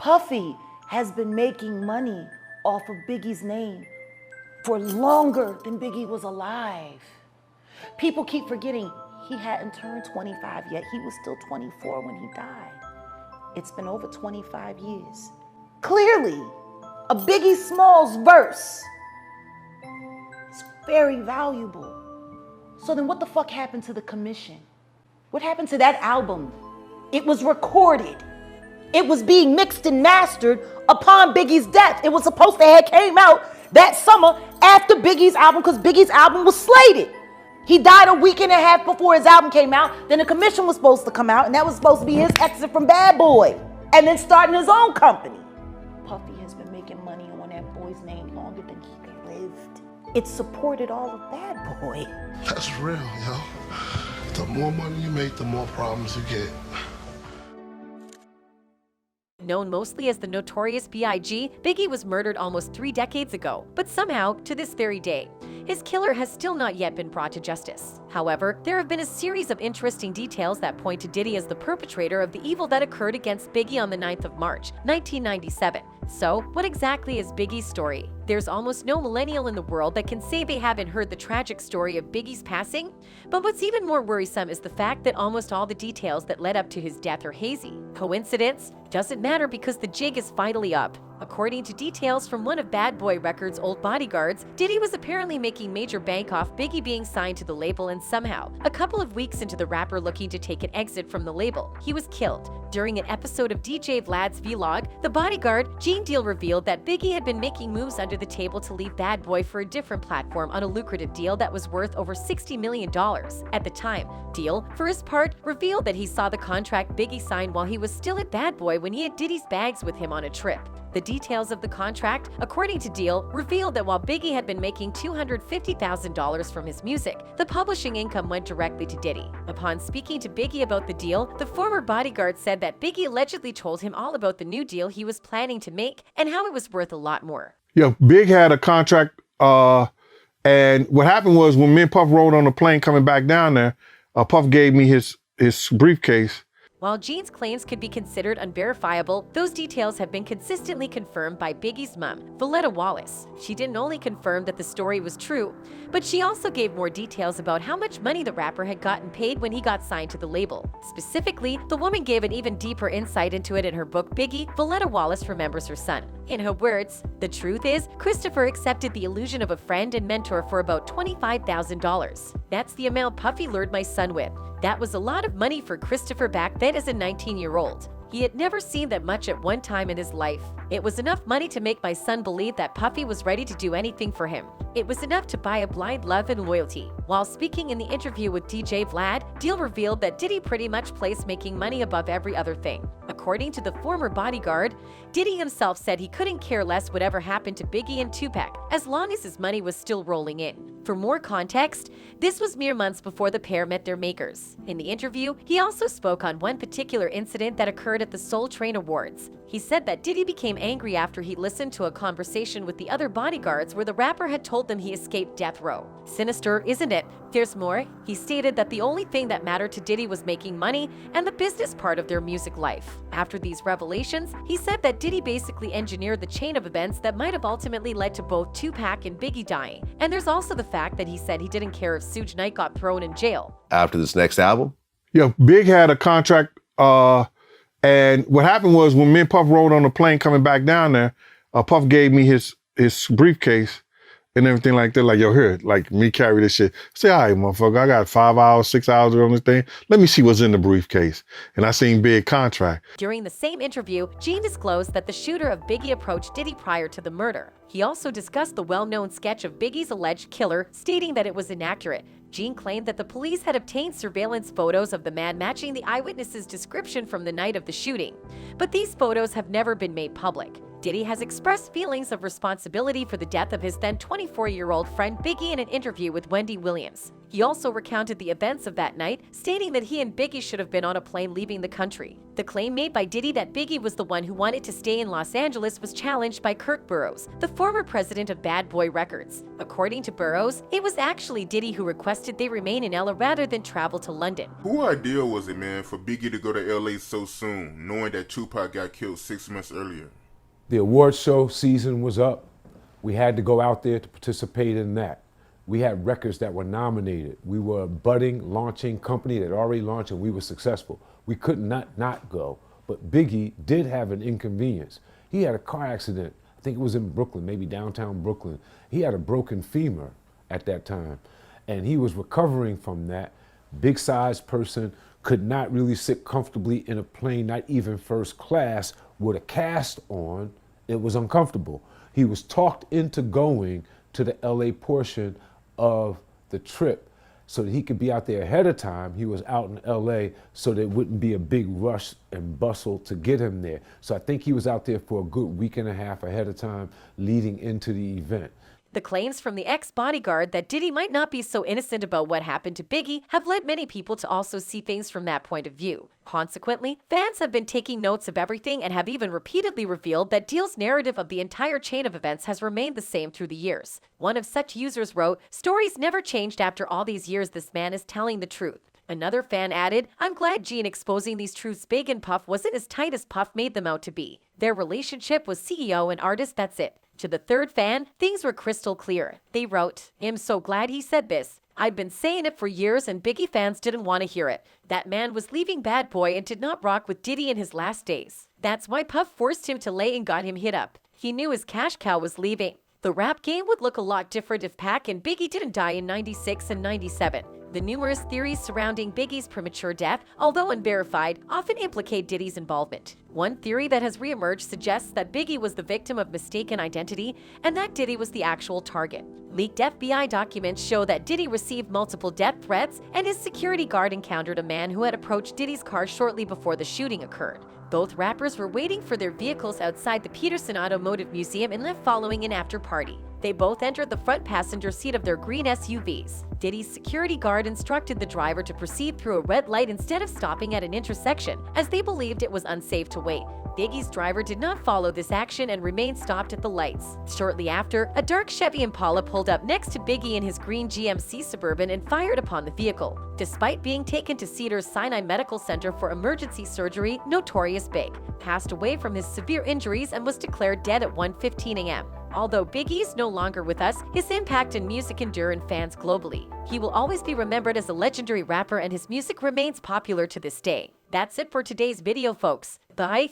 Puffy has been making money off of Biggie's name for longer than Biggie was alive. People keep forgetting he hadn't turned 25 yet. He was still 24 when he died. It's been over 25 years. Clearly, a Biggie Smalls verse is very valuable. So then what the fuck happened to the commission? What happened to that album? It was recorded. It was being mixed and mastered upon Biggie's death. It was supposed to have came out that summer after Biggie's album because Biggie's album was slated. He died a week and a half before his album came out. Then the commission was supposed to come out, and that was supposed to be his exit from Bad Boy and then starting his own company. Puffy has been making money on that boy's name longer than he lived. It supported all of Bad Boy. That's real, yo. The more money you make, the more problems you get. Known mostly as the Notorious B.I.G., Biggie was murdered almost 3 decades ago, but somehow, to this very day, his killer has still not yet been brought to justice. However, there have been a series of interesting details that point to Diddy as the perpetrator of the evil that occurred against Biggie on the 9th of March, 1997. So, what exactly is Biggie's story? There's almost no millennial in the world that can say they haven't heard the tragic story of Biggie's passing. But what's even more worrisome is the fact that almost all the details that led up to his death are hazy. Coincidence? Doesn't matter because the jig is finally up. According to details from one of Bad Boy Records' old bodyguards, Diddy was apparently making major bank off Biggie being signed to the label, and somehow, a couple of weeks into the rapper looking to take an exit from the label, he was killed. During an episode of DJ Vlad's vlog, the bodyguard, Gene Deal, revealed that Biggie had been making moves under the table to leave Bad Boy for a different platform on a lucrative deal that was worth over $60 million. At the time, Deal, for his part, revealed that he saw the contract Biggie signed while he was still at Bad Boy when he had Diddy's bags with him on a trip. The details of the contract, according to Deal, revealed that while Biggie had been making $250,000 from his music, the publishing income went directly to Diddy. Upon speaking to Biggie about the deal, the former bodyguard said that Biggie allegedly told him all about the new deal he was planning to make and how it was worth a lot more. Yeah, Big had a contract, and what happened was when me and Puff rode on the plane coming back down there, Puff gave me his briefcase. While Gene's claims could be considered unverifiable, those details have been consistently confirmed by Biggie's mom, Valletta Wallace. She didn't only confirm that the story was true, but she also gave more details about how much money the rapper had gotten paid when he got signed to the label. Specifically, the woman gave an even deeper insight into it in her book Biggie, Valletta Wallace Remembers Her Son. In her words, "The truth is, Christopher accepted the illusion of a friend and mentor for about $25,000. That's the amount Puffy lured my son with. That was a lot of money for Christopher back then as a 19-year-old. He had never seen that much at one time in his life. It was enough money to make my son believe that Puffy was ready to do anything for him. It was enough to buy a blind love and loyalty." While speaking in the interview with DJ Vlad, Deal revealed that Diddy pretty much placed making money above every other thing. According to the former bodyguard, Diddy himself said he couldn't care less whatever happened to Biggie and Tupac, as long as his money was still rolling in. For more context, this was mere months before the pair met their makers. In the interview, he also spoke on one particular incident that occurred at the Soul Train Awards. He said that Diddy became angry after he listened to a conversation with the other bodyguards where the rapper had told them he escaped death row. Sinister, isn't it? There's more. He stated that the only thing that mattered to Diddy was making money and the business part of their music life. After these revelations, he said that Diddy basically engineered the chain of events that might have ultimately led to both Tupac and Biggie dying. And there's also the fact that he said he didn't care if Suge Knight got thrown in jail. After this next album? Yeah, Big had a contract, and what happened was when me and Puff rode on the plane coming back down there, Puff gave me his briefcase and everything like that. Like, yo, here, like me carry this shit. Say, all right, motherfucker, I got 5 hours, 6 hours on this thing. Let me see what's in the briefcase. And I seen Big contract. During the same interview, Gene disclosed that the shooter of Biggie approached Diddy prior to the murder. He also discussed the well-known sketch of Biggie's alleged killer, stating that it was inaccurate. Gene claimed that the police had obtained surveillance photos of the man matching the eyewitness's description from the night of the shooting. But these photos have never been made public. Diddy has expressed feelings of responsibility for the death of his then 24-year-old friend Biggie in an interview with Wendy Williams. He also recounted the events of that night, stating that he and Biggie should have been on a plane leaving the country. The claim made by Diddy that Biggie was the one who wanted to stay in Los Angeles was challenged by Kirk Burroughs, the former president of Bad Boy Records. According to Burroughs, it was actually Diddy who requested they remain in LA rather than travel to London. Who idea was it, man, for Biggie to go to LA so soon, knowing that Tupac got killed 6 months earlier? The award show season was up. We had to go out there to participate in that. We had records that were nominated. We were a budding, launching company that already launched, and we were successful. We could not go. But Biggie did have an inconvenience. He had a car accident. I think it was in Brooklyn, maybe downtown Brooklyn. He had a broken femur at that time, and he was recovering from that. Big-sized person, could not really sit comfortably in a plane, not even first class, with a cast on. It was uncomfortable. He was talked into going to the LA portion of the trip so that he could be out there ahead of time. He was out in LA so there wouldn't be a big rush and bustle to get him there. So I think he was out there for a good week and a half ahead of time leading into the event. The claims from the ex-bodyguard that Diddy might not be so innocent about what happened to Biggie have led many people to also see things from that point of view. Consequently, fans have been taking notes of everything and have even repeatedly revealed that Deal's narrative of the entire chain of events has remained the same through the years. One of such users wrote, "Stories never changed after all these years. This man is telling the truth." Another fan added, "I'm glad Gene exposing these truths Big and Puff wasn't as tight as Puff made them out to be. Their relationship was CEO and artist, that's it." To the third fan, things were crystal clear. They wrote, "I'm so glad he said this. I've been saying it for years and Biggie fans didn't want to hear it. That man was leaving Bad Boy and did not rock with Diddy in his last days. That's why Puff forced him to lay and got him hit up. He knew his cash cow was leaving. The rap game would look a lot different if Pac and Biggie didn't die in 96 and 97. The numerous theories surrounding Biggie's premature death, although unverified, often implicate Diddy's involvement. One theory that has reemerged suggests that Biggie was the victim of mistaken identity and that Diddy was the actual target. Leaked FBI documents show that Diddy received multiple death threats and his security guard encountered a man who had approached Diddy's car shortly before the shooting occurred. Both rappers were waiting for their vehicles outside the Peterson Automotive Museum and left following an after-party. They both entered the front passenger seat of their green SUVs. Diddy's security guard instructed the driver to proceed through a red light instead of stopping at an intersection, as they believed it was unsafe to wait. Biggie's driver did not follow this action and remained stopped at the lights. Shortly after, a dark Chevy Impala pulled up next to Biggie in his green GMC Suburban and fired upon the vehicle. Despite being taken to Cedars-Sinai Medical Center for emergency surgery, Notorious Big passed away from his severe injuries and was declared dead at 1:15 a.m. Although Biggie is no longer with us, his impact and music endure in fans globally. He will always be remembered as a legendary rapper and his music remains popular to this day. That's it for today's video, folks. Bye!